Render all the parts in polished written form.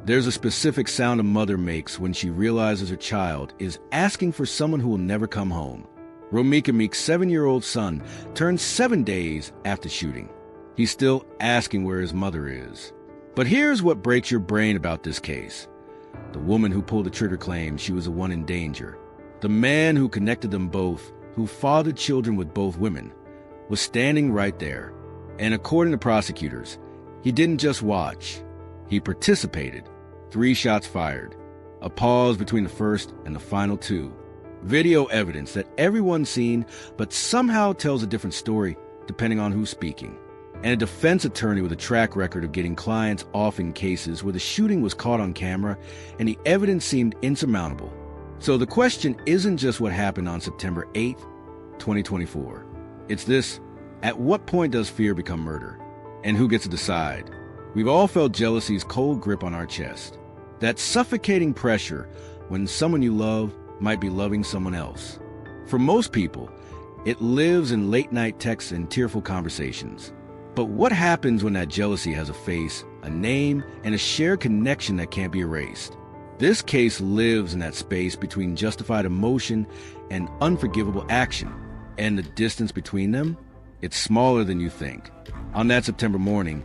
There's a specific sound a mother makes when she realizes her child is asking for someone who will never come home. Romeca Meeks' 7-year-old son turned 7 days after shooting. He's still asking where his mother is. But here's what breaks your brain about this case. The woman who pulled the trigger claims she was the one in danger. The man who connected them both, who fathered children with both women, was standing right there. And according to prosecutors, he didn't just watch. He participated. 3 shots fired. A pause between the first and the final 2. Video evidence that everyone's seen, but somehow tells a different story depending on who's speaking. And a defense attorney with a track record of getting clients off in cases where the shooting was caught on camera and the evidence seemed insurmountable. So the question isn't just what happened on September 8th, 2024. It's this: at what point does fear become murder? And who gets to decide? We've all felt jealousy's cold grip on our chest. That suffocating pressure when someone you love might be loving someone else. For most people, it lives in late-night texts and tearful conversations. But what happens when that jealousy has a face, a name, and a shared connection that can't be erased? This case lives in that space between justified emotion and unforgivable action. And the distance between them? It's smaller than you think. On that September morning,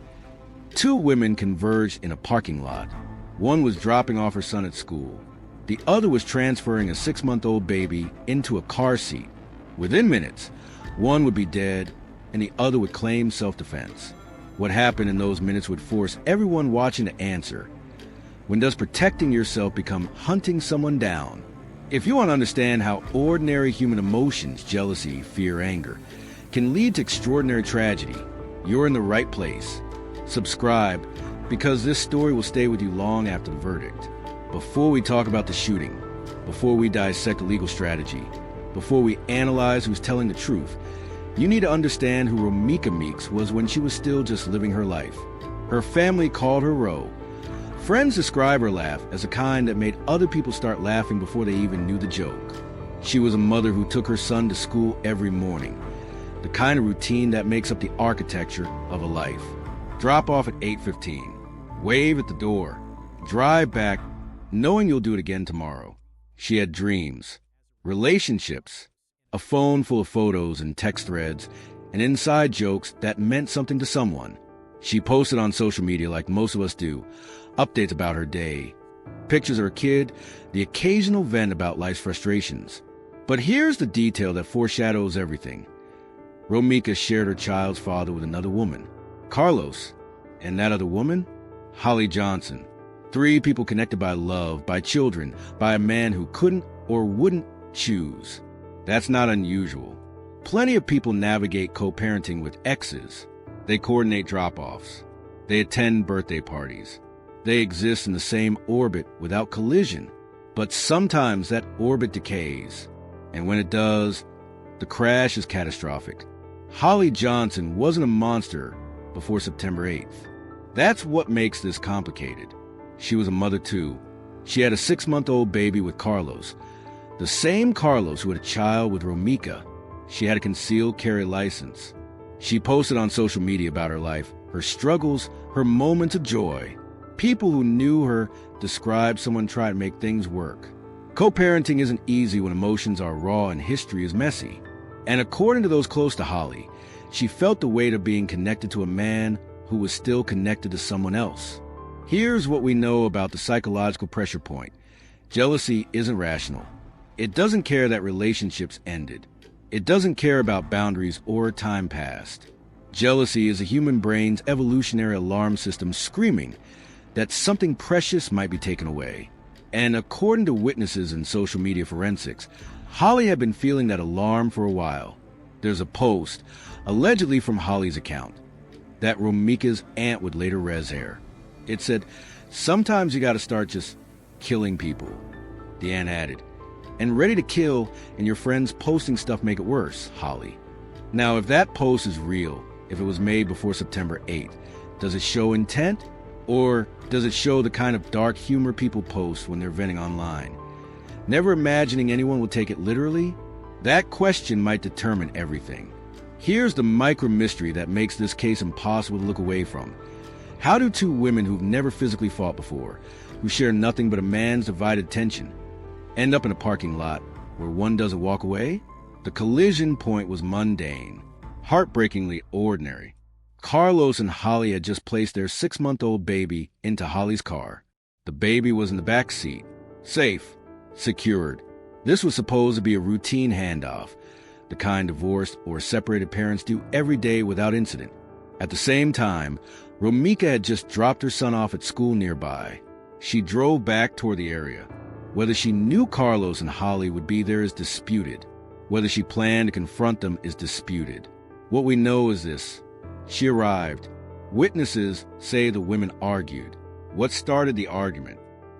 2 women converged in a parking lot. One was dropping off her son at school. The other was transferring a 6-month-old baby into a car seat. Within minutes, one would be dead, and the other would claim self-defense. What happened in those minutes would force everyone watching to answer. When does protecting yourself become hunting someone down? If you want to understand how ordinary human emotions, jealousy, fear, anger, can lead to extraordinary tragedy, you're in the right place. Subscribe, because this story will stay with you long after the verdict. Before we talk about the shooting, before we dissect the legal strategy, before we analyze who's telling the truth, you need to understand who Romeca Meeks was when she was still just living her life. Her family called her Ro. Friends describe her laugh as a kind that made other people start laughing before they even knew the joke. She was a mother who took her son to school every morning, the kind of routine that makes up the architecture of a life. Drop off at 8:15, wave at the door, drive back, knowing you'll do it again tomorrow. She had dreams, relationships, a phone full of photos and text threads, and inside jokes that meant something to someone. She posted on social media like most of us do, updates about her day, pictures of her kid, the occasional vent about life's frustrations. But here's the detail that foreshadows everything. Romeca shared her child's father with another woman, Carlos, and that other woman, Holly Johnson. 3 people connected by love, by children, by a man who couldn't or wouldn't choose. That's not unusual. Plenty of people navigate co-parenting with exes. They coordinate drop-offs. They attend birthday parties. They exist in the same orbit without collision. But sometimes that orbit decays. And when it does, the crash is catastrophic. Holly Johnson wasn't a monster before September 8th. That's what makes this complicated. She was a mother too. She had a 6-month-old baby with Carlos. The same Carlos who had a child with Romeca. She had a concealed carry license. She posted on social media about her life, her struggles, her moments of joy. People who knew her described someone trying to make things work. Co-parenting isn't easy when emotions are raw and history is messy. And according to those close to Holly, she felt the weight of being connected to a man who was still connected to someone else. Here's what we know about the psychological pressure point. Jealousy isn't rational. It doesn't care that relationships ended. It doesn't care about boundaries or time passed. Jealousy is a human brain's evolutionary alarm system screaming that something precious might be taken away. And according to witnesses in social media forensics, Holly had been feeling that alarm for a while. There's a post, allegedly from Holly's account, that Romeca's aunt would later res-air. It said, "Sometimes you gotta start just killing people," the aunt added. "And ready to kill, and your friends posting stuff make it worse, Holly." Now, if that post is real, if it was made before September 8th, does it show intent? Or does it show the kind of dark humor people post when they're venting online? Never imagining anyone will take it literally? That question might determine everything. Here's the micro mystery that makes this case impossible to look away from. How do two women who've never physically fought before, who share nothing but a man's divided attention, end up in a parking lot where one doesn't walk away? The collision point was mundane, heartbreakingly ordinary. Carlos and Holly had just placed their 6-month-old baby into Holly's car. The baby was in the back seat, safe, secured. This was supposed to be a routine handoff, the kind divorced or separated parents do every day without incident. At the same time, Romeca had just dropped her son off at school nearby. She drove back toward the area. Whether she knew Carlos and Holly would be there is disputed. Whether she planned to confront them is disputed. What we know is this: she arrived. Witnesses say the women argued. What started the argument?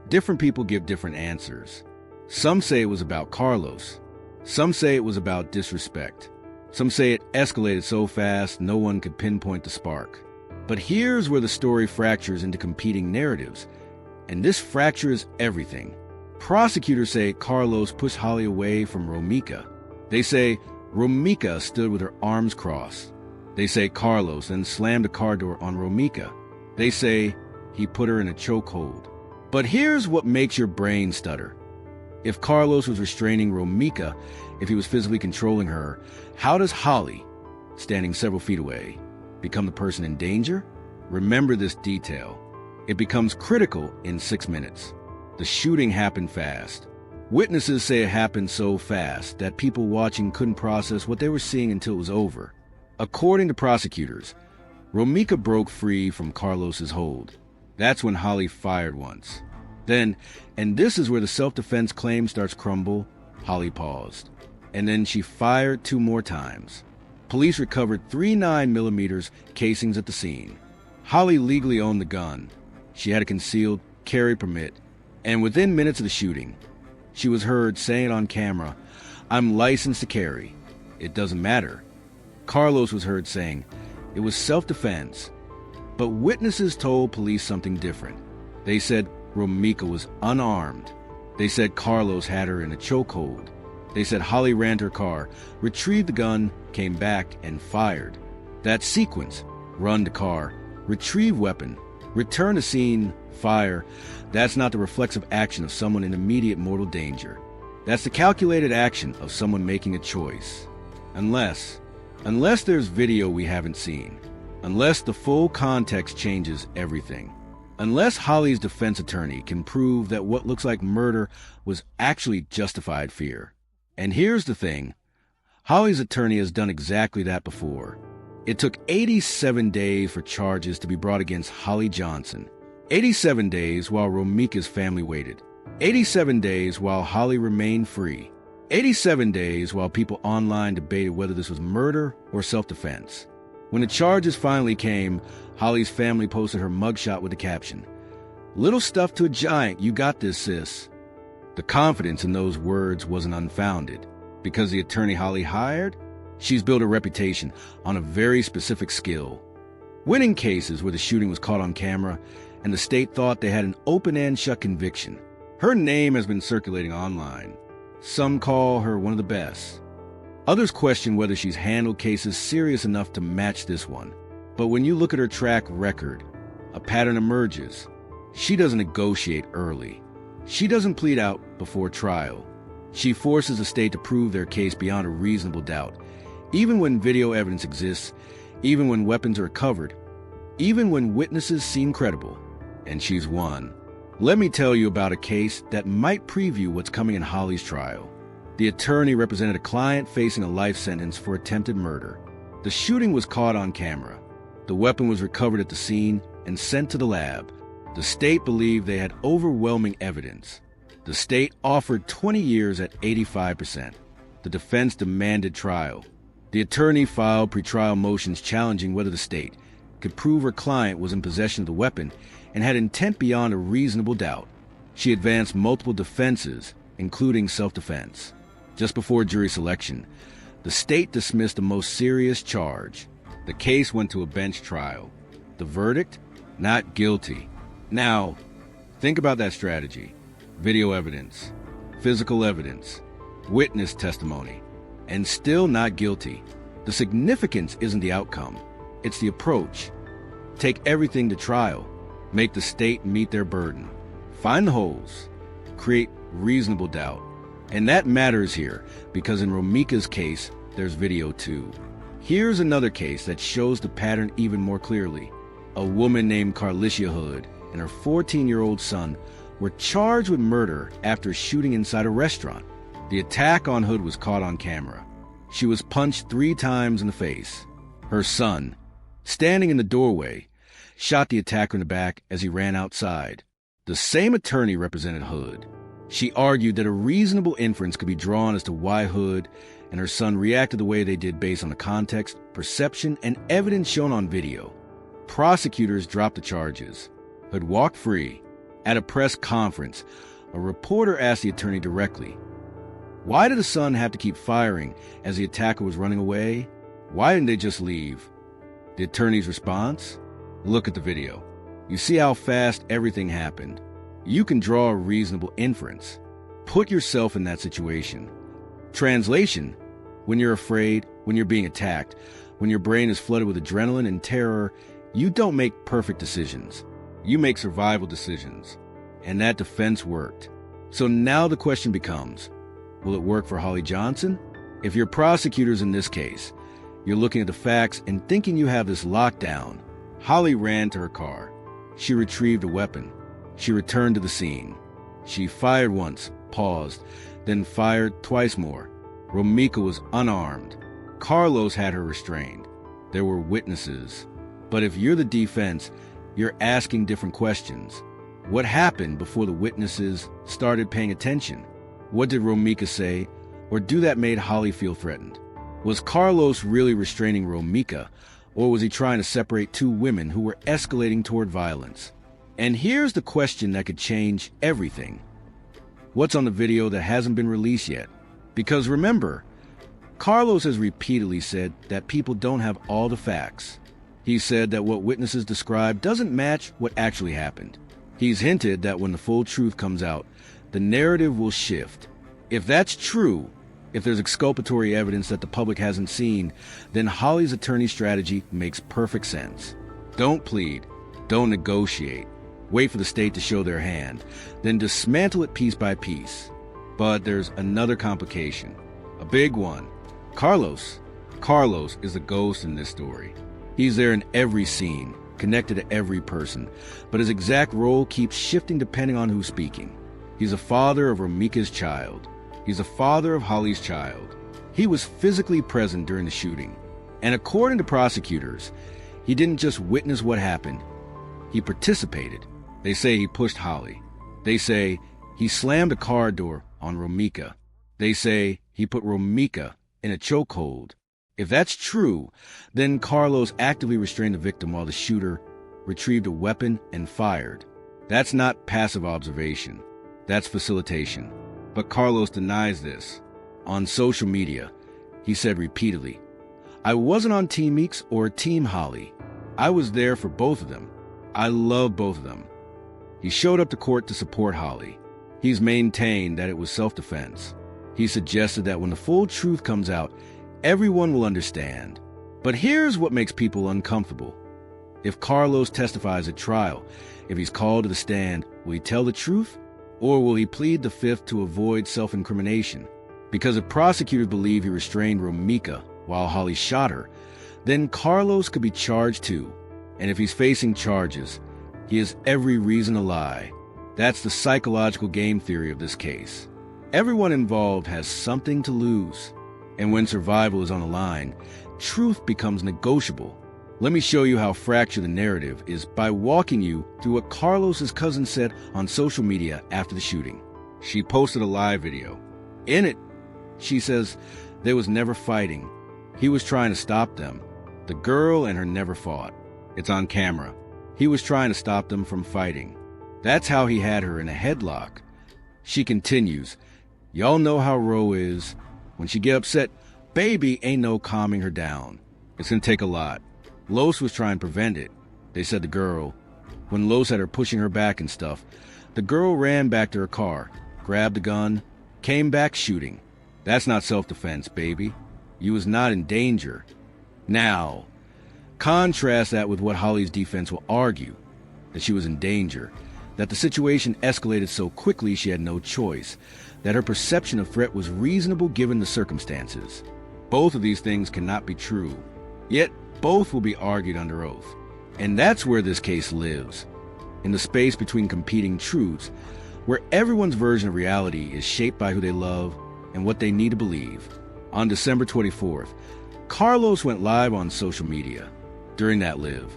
Different people give different answers. Some say it was about Carlos. Some say it was about disrespect. Some say it escalated so fast no one could pinpoint the spark. But here's where the story fractures into competing narratives. And this fracture is everything. Prosecutors say Carlos pushed Holly away from Romeca. They say Romeca stood with her arms crossed. They say Carlos then slammed the car door on Romeca. They say he put her in a chokehold. But here's what makes your brain stutter. If Carlos was restraining Romeca, if he was physically controlling her, how does Holly, standing several feet away, become the person in danger? Remember this detail. It becomes critical in 6 minutes. The shooting happened fast. Witnesses say it happened so fast that people watching couldn't process what they were seeing until it was over. According to prosecutors, Romeca broke free from Carlos's hold. That's when Holly fired once. Then, and this is where the self-defense claim starts to crumble, Holly paused. And then she fired 2 more times. Police recovered 3 9mm casings at the scene. Holly legally owned the gun. She had a concealed carry permit. And within minutes of the shooting, she was heard saying on camera, "I'm licensed to carry. It doesn't matter." Carlos was heard saying, "It was self-defense." But witnesses told police something different. They said Romeca was unarmed. They said Carlos had her in a chokehold. They said Holly ran to her car, retrieved the gun, came back, and fired. That sequence, run to car, retrieve weapon, return to scene, fire, that's not the reflexive action of someone in immediate mortal danger. That's the calculated action of someone making a choice. Unless there's video we haven't seen. Unless the full context changes everything. Unless Holly's defense attorney can prove that what looks like murder was actually justified fear. And here's the thing. Holly's attorney has done exactly that before. It took 87 days for charges to be brought against Holly Johnson. 87 days while Romeca's family waited. 87 days while Holly remained free. 87 days while people online debated whether this was murder or self-defense. When the charges finally came, Holly's family posted her mugshot with the caption, "Little stuff to a giant, you got this, sis." The confidence in those words wasn't unfounded. Because the attorney Holly hired, she's built a reputation on a very specific skill. Winning cases where the shooting was caught on camera and the state thought they had an open and shut conviction. Her name has been circulating online. Some call her one of the best. Others question whether she's handled cases serious enough to match this one. But when you look at her track record, a pattern emerges. She doesn't negotiate early. She doesn't plead out before trial. She forces the state to prove their case beyond a reasonable doubt, even when video evidence exists, even when weapons are recovered, even when witnesses seem credible. And she's won. Let me tell you about a case that might preview what's coming in Holly's trial. The attorney represented a client facing a life sentence for attempted murder. The shooting was caught on camera. The weapon was recovered at the scene and sent to the lab. The state believed they had overwhelming evidence. The state offered 20 years at 85%. The defense demanded trial. The attorney filed pretrial motions challenging whether the state could prove her client was in possession of the weapon and had intent beyond a reasonable doubt. She advanced multiple defenses, including self-defense. Just before jury selection, the state dismissed the most serious charge. The case went to a bench trial. The verdict? Not guilty. Now, think about that strategy. Video evidence, physical evidence, witness testimony, and still not guilty. The significance isn't the outcome, it's the approach. Take everything to trial. Make the state meet their burden. Find the holes. Create reasonable doubt. And that matters here, because in Romeca's case, there's video too. Here's another case that shows the pattern even more clearly. A woman named Carlicia Hood and her 14-year-old son were charged with murder after shooting inside a restaurant. The attack on Hood was caught on camera. She was punched 3 times in the face. Her son, standing in the doorway, shot the attacker in the back as he ran outside. The same attorney represented Hood. She argued that a reasonable inference could be drawn as to why Hood and her son reacted the way they did based on the context, perception, and evidence shown on video. Prosecutors dropped the charges. Hood walked free. At a press conference, a reporter asked the attorney directly, "Why did the son have to keep firing as the attacker was running away? Why didn't they just leave?" The attorney's response? "Look at the video. You see how fast everything happened. You can draw a reasonable inference. Put yourself in that situation." Translation: when you're afraid, when you're being attacked, when your brain is flooded with adrenaline and terror, you don't make perfect decisions. You make survival decisions. And that defense worked. So now the question becomes, will it work for Holly Johnson? If you're prosecutors in this case, you're looking at the facts and thinking you have this locked down. Holly ran to her car. She retrieved a weapon. She returned to the scene. She fired once, paused, then fired twice more. Romeca was unarmed. Carlos had her restrained. There were witnesses. But if you're the defense, you're asking different questions. What happened before the witnesses started paying attention? What did Romeca say, or do that made Holly feel threatened? Was Carlos really restraining Romeca, or was he trying to separate 2 women who were escalating toward violence? And here's the question that could change everything. What's on the video that hasn't been released yet? Because remember, Carlos has repeatedly said that people don't have all the facts. He said that what witnesses describe doesn't match what actually happened. He's hinted that when the full truth comes out, the narrative will shift. If that's true, if there's exculpatory evidence that the public hasn't seen, then Holly's attorney strategy makes perfect sense. Don't plead. Don't negotiate. Wait for the state to show their hand. Then dismantle it piece by piece. But there's another complication. A big one. Carlos is the ghost in this story. He's there in every scene, connected to every person, but his exact role keeps shifting depending on who's speaking. He's a father of Romeca's child. He's a father of Holly's child. He was physically present during the shooting. And according to prosecutors, he didn't just witness what happened. He participated. They say he pushed Holly. They say he slammed a car door on Romeca. They say he put Romeca in a chokehold. If that's true, then Carlos actively restrained the victim while the shooter retrieved a weapon and fired. That's not passive observation. That's facilitation. But Carlos denies this. On social media, he said repeatedly, "I wasn't on Team Meeks or Team Holly. I was there for both of them. I love both of them." He showed up to court to support Holly. He's maintained that it was self-defense. He suggested that when the full truth comes out, everyone will understand. But here's what makes people uncomfortable. If Carlos testifies at trial, if he's called to the stand, will he tell the truth? Or will he plead the fifth to avoid self-incrimination? Because if prosecutors believe he restrained Romeca while Holly shot her, then Carlos could be charged too. And if he's facing charges, he has every reason to lie. That's the psychological game theory of this case. Everyone involved has something to lose. And when survival is on the line, truth becomes negotiable. Let me show you how fractured the narrative is by walking you through what Carlos's cousin said on social media after the shooting. She posted a live video. In it, she says there was never fighting. He was trying to stop them. The girl and her never fought. It's on camera. He was trying to stop them from fighting. That's how he had her in a headlock. She continues, "Y'all know how Ro is. When she get upset, baby ain't no calming her down. It's gonna take a lot. Los was trying to prevent it," they said the girl. When Los had her pushing her back and stuff, the girl ran back to her car, grabbed the gun, came back shooting. That's not self-defense, baby. You was not in danger. Now, Contrast that with what Holly's defense will argue, that she was in danger, that the situation escalated so quickly she had no choice, that her perception of threat was reasonable given the circumstances. Both of these things cannot be true, yet both will be argued under oath. And that's where this case lives, in the space between competing truths, where everyone's version of reality is shaped by who they love and what they need to believe. On December 24th, Carlos went live on social media. During that live,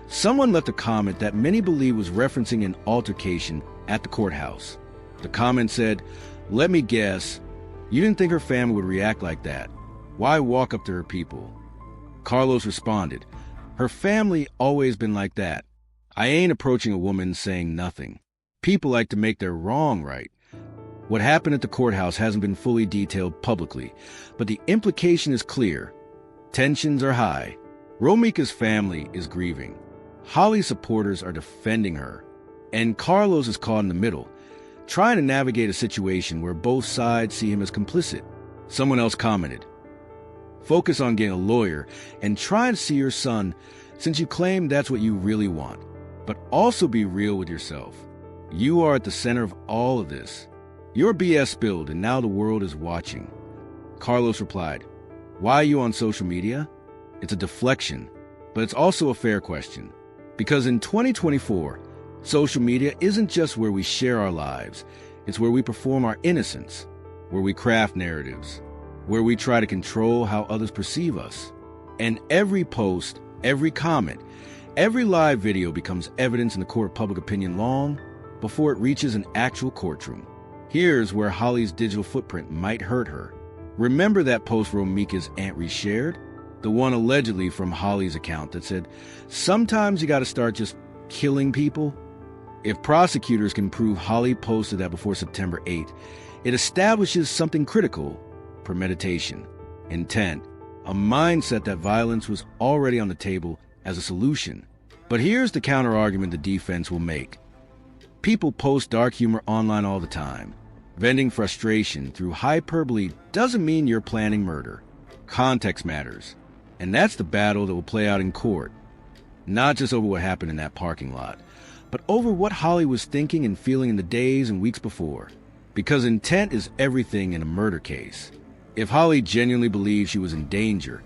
someone left a comment that many believe was referencing an altercation at the courthouse. The comment said, "Let me guess, you didn't think her family would react like that. Why walk up to her people?" Carlos responded, "Her family always been like that. I ain't approaching a woman saying nothing. People like to make their wrong right. What happened at the courthouse hasn't been fully detailed publicly, but the implication is clear. Tensions are high. Romeca's family is grieving. Holly's supporters are defending her. And Carlos is caught in the middle, trying to navigate a situation where both sides see him as complicit." Someone else commented, "Focus on getting a lawyer and try to see your son, since you claim that's what you really want. But also be real with yourself. You are at the center of all of this. Your BS spilled and now the world is watching." Carlos replied, "Why are you on social media?" It's a deflection, but it's also a fair question. Because in 2024, social media isn't just where we share our lives, it's where we perform our innocence, where we craft narratives, where we try to control how others perceive us. And every post, every comment, every live video becomes evidence in the court of public opinion long before it reaches an actual courtroom. Here's where Holly's digital footprint might hurt her. Remember that post Romeca's aunt reshared? The one allegedly from Holly's account that said, "Sometimes you gotta start just killing people"? If prosecutors can prove Holly posted that before September 8th, it establishes something critical: premeditation, intent, a mindset that violence was already on the table as a solution. But here's the counter-argument the defense will make. People post dark humor online all the time. Venting frustration through hyperbole doesn't mean you're planning murder. Context matters. And that's the battle that will play out in court. Not just over what happened in that parking lot, but over what Holly was thinking and feeling in the days and weeks before. Because intent is everything in a murder case. If Holly genuinely believed she was in danger,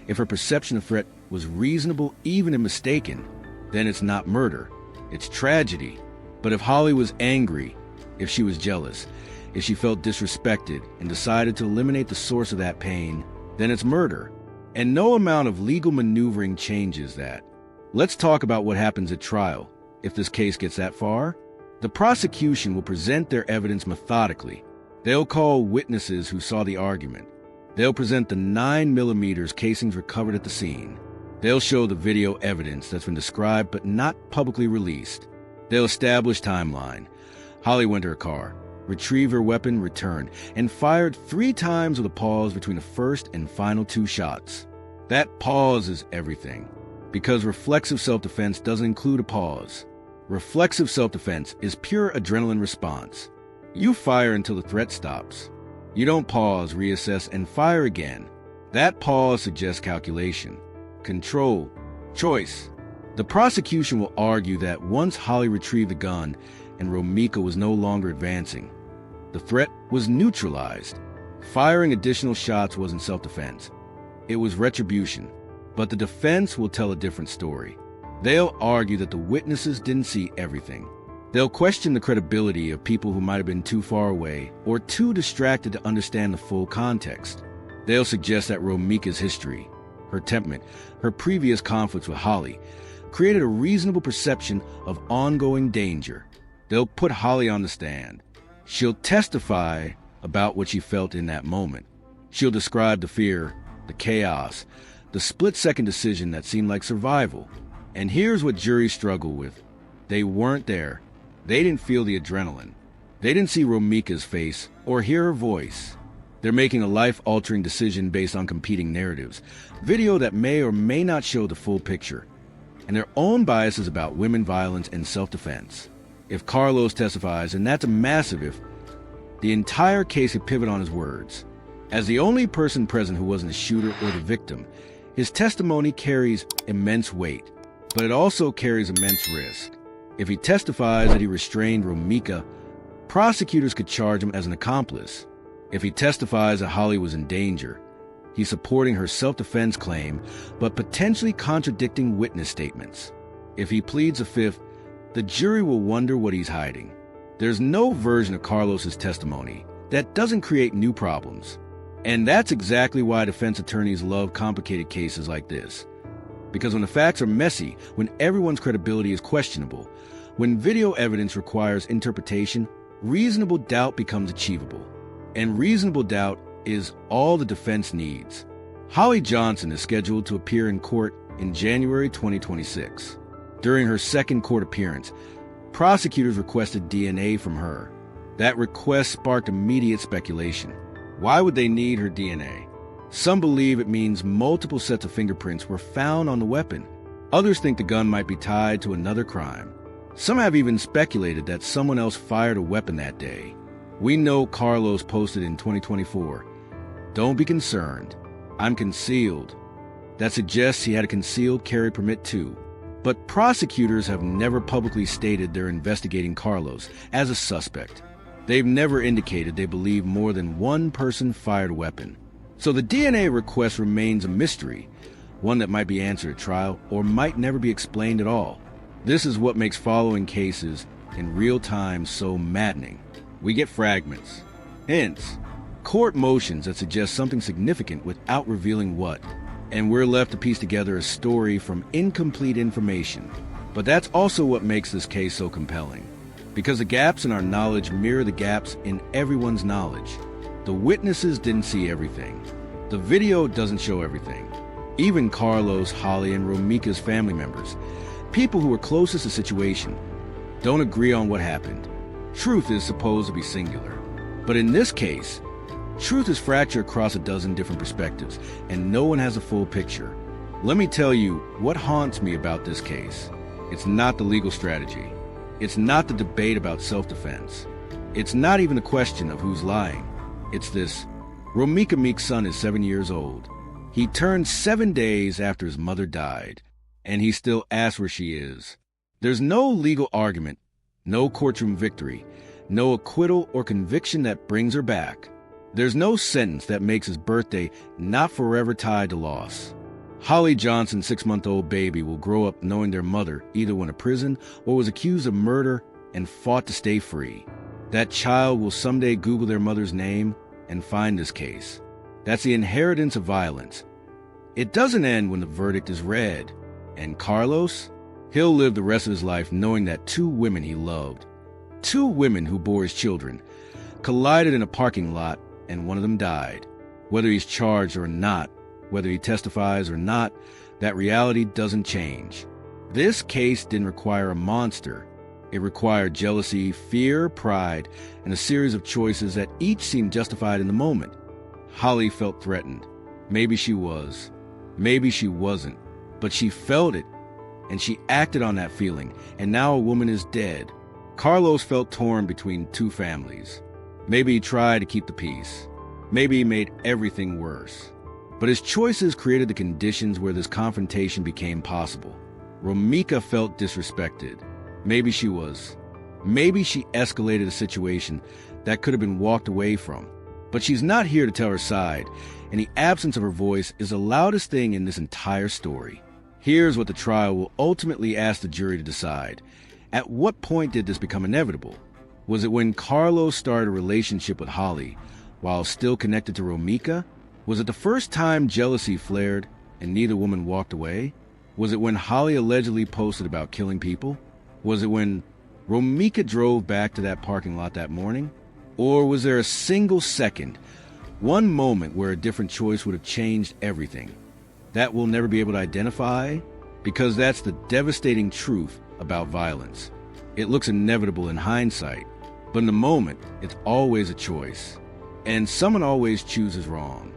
if her perception of threat was reasonable even if mistaken, then it's not murder, it's tragedy. But if Holly was angry, if she was jealous, if she felt disrespected and decided to eliminate the source of that pain, then it's murder. And no amount of legal maneuvering changes that. Let's talk about what happens at trial. If this case gets that far, the prosecution will present their evidence methodically. They'll call witnesses who saw the argument. They'll present the 9mm casings recovered at the scene. They'll show the video evidence that's been described but not publicly released. They'll establish timeline. Holly went to her car, retrieved her weapon, returned, and fired 3 times with a pause between the first and final 2 shots. That pause is everything, because reflexive self-defense doesn't include a pause. Reflexive self-defense is pure adrenaline response. You fire until the threat stops. You don't pause, reassess, and fire again. That pause suggests calculation, control, choice. The prosecution will argue that once Holly retrieved the gun and Romeca was no longer advancing, the threat was neutralized. Firing additional shots wasn't self-defense. It was retribution. But the defense will tell a different story. They'll argue that the witnesses didn't see everything. They'll question the credibility of people who might have been too far away or too distracted to understand the full context. They'll suggest that Romeca's history, her temperament, her previous conflicts with Holly, created a reasonable perception of ongoing danger. They'll put Holly on the stand. She'll testify about what she felt in that moment. She'll describe the fear, the chaos, the split-second decision that seemed like survival. And here's what juries struggle with. They weren't there. They didn't feel the adrenaline. They didn't see Romeca's face or hear her voice. They're making a life-altering decision based on competing narratives, video that may or may not show the full picture, and their own biases about women violence and self-defense. If Carlos testifies, and that's a massive if, the entire case could pivot on his words. As the only person present who wasn't the shooter or the victim, His testimony carries immense weight, but it also carries immense risk. If he testifies that he restrained Romeca, prosecutors could charge him as an accomplice. If he testifies that Holly was in danger, he's supporting her self-defense claim, but potentially contradicting witness statements. If he pleads a fifth, the jury will wonder what he's hiding. There's no version of Carlos's testimony that doesn't create new problems. And that's exactly why defense attorneys love complicated cases like this. Because when the facts are messy, when everyone's credibility is questionable, when video evidence requires interpretation, reasonable doubt becomes achievable. And reasonable doubt is all the defense needs. Holly Johnson is scheduled to appear in court in January 2026. During her second court appearance, prosecutors requested DNA from her. That request sparked immediate speculation. Why would they need her DNA? Some believe it means multiple sets of fingerprints were found on the weapon. Others think the gun might be tied to another crime. Some have even speculated that someone else fired a weapon that day. We know Carlos posted in 2024, "Don't be concerned, I'm concealed." That suggests he had a concealed carry permit too. But prosecutors have never publicly stated they're investigating Carlos as a suspect. They've never indicated they believe more than one person fired a weapon. So the DNA request remains a mystery, one that might be answered at trial or might never be explained at all. This is what makes following cases in real time so maddening. We get fragments, hints, court motions that suggest something significant without revealing what. And we're left to piece together a story from incomplete information. But that's also what makes this case so compelling. Because the gaps in our knowledge mirror the gaps in everyone's knowledge. The witnesses didn't see everything. The video doesn't show everything. Even Carlos, Holly, and Romeca's family members, people who were closest to the situation, don't agree on what happened. Truth is supposed to be singular. But in this case, truth is fractured across a dozen different perspectives, and no one has a full picture. Let me tell you what haunts me about this case. It's not the legal strategy. It's not the debate about self-defense. It's not even the question of who's lying. It's this. Romeca Meeks' son is 7 years old. He turned 7 days after his mother died, and he still asks where she is. There's no legal argument, no courtroom victory, no acquittal or conviction that brings her back. There's no sentence that makes his birthday not forever tied to loss. Holly Johnson's 6-month-old baby will grow up knowing their mother either went to prison or was accused of murder and fought to stay free. That child will someday Google their mother's name and find this case. That's the inheritance of violence. It doesn't end when the verdict is read. And Carlos? He'll live the rest of his life knowing that 2 women he loved, 2 women who bore his children, collided in a parking lot and one of them died. Whether he's charged or not, whether he testifies or not, that reality doesn't change. This case didn't require a monster. It required jealousy, fear, pride, and a series of choices that each seemed justified in the moment. Holly felt threatened. Maybe she was. Maybe she wasn't. But she felt it, and she acted on that feeling, and now a woman is dead. Carlos felt torn between 2 families. Maybe he tried to keep the peace. Maybe he made everything worse. But his choices created the conditions where this confrontation became possible. Romeca felt disrespected. Maybe she was. Maybe she escalated a situation that could have been walked away from. But she's not here to tell her side, and the absence of her voice is the loudest thing in this entire story. Here's what the trial will ultimately ask the jury to decide. At what point did this become inevitable? Was it when Carlos started a relationship with Holly while still connected to Romeca? Was it the first time jealousy flared and neither woman walked away? Was it when Holly allegedly posted about killing people? Was it when Romeca drove back to that parking lot that morning? Or was there a single second, one moment where a different choice would have changed everything? That we'll never be able to identify, because that's the devastating truth about violence. It looks inevitable in hindsight, but in the moment, it's always a choice. And someone always chooses wrong.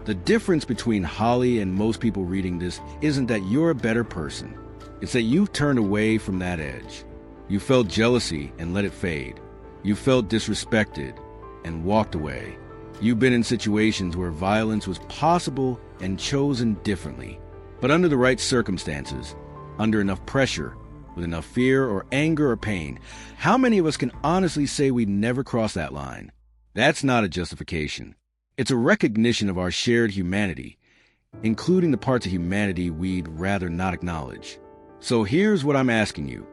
The difference between Holly and most people reading this isn't that you're a better person. It's that you've turned away from that edge. You felt jealousy and let it fade. You felt disrespected and walked away. You've been in situations where violence was possible and chosen differently. But under the right circumstances, under enough pressure, with enough fear or anger or pain, how many of us can honestly say we never crossed that line? That's not a justification. It's a recognition of our shared humanity, including the parts of humanity we'd rather not acknowledge. So here's what I'm asking you.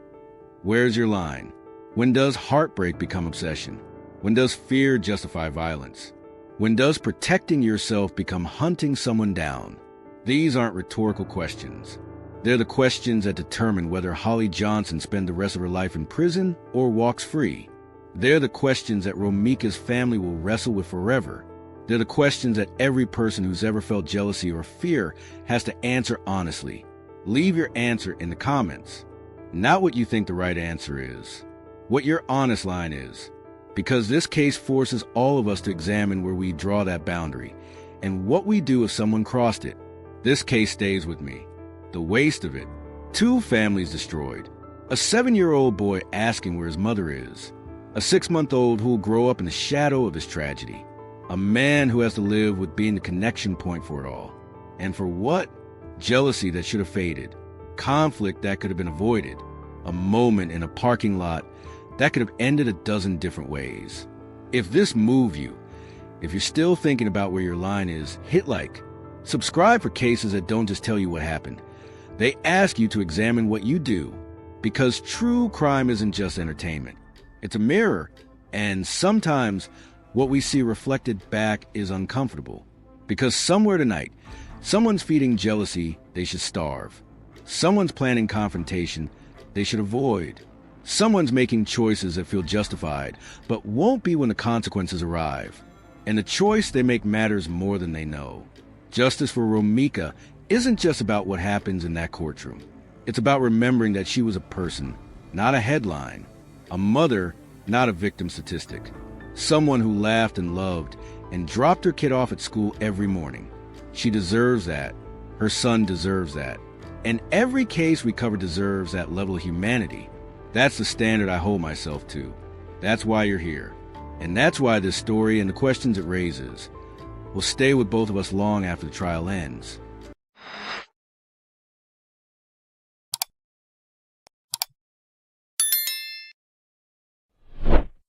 Where's your line? When does heartbreak become obsession? When does fear justify violence? When does protecting yourself become hunting someone down? These aren't rhetorical questions. They're the questions that determine whether Holly Johnson spends the rest of her life in prison or walks free. They're the questions that Romeca's family will wrestle with forever. They're the questions that every person who's ever felt jealousy or fear has to answer honestly. Leave your answer in the comments. Not what you think the right answer is, what your honest line is. Because this case forces all of us to examine where we draw that boundary and what we do if someone crossed it. This case stays with me. The waste of it. 2 families destroyed. A 7-year-old boy asking where his mother is. A 6-month-old who will grow up in the shadow of this tragedy. A man who has to live with being the connection point for it all. And for what? Jealousy that should have faded. Conflict that could have been avoided. A moment in a parking lot that could have ended a dozen different ways. If this moved you, if you're still thinking about where your line is, hit like. Subscribe for cases that don't just tell you what happened. They ask you to examine what you do. Because true crime isn't just entertainment. It's a mirror. And sometimes what we see reflected back is uncomfortable. Because somewhere tonight, someone's feeding jealousy they should starve. Someone's planning confrontation they should avoid. Someone's making choices that feel justified, but won't be when the consequences arrive. And the choice they make matters more than they know. Justice for Romeca isn't just about what happens in that courtroom. It's about remembering that she was a person, not a headline. A mother, not a victim statistic. Someone who laughed and loved and dropped her kid off at school every morning. She deserves that. Her son deserves that. And every case we cover deserves that level of humanity. That's the standard I hold myself to. That's why you're here. And that's why this story and the questions it raises will stay with both of us long after the trial ends.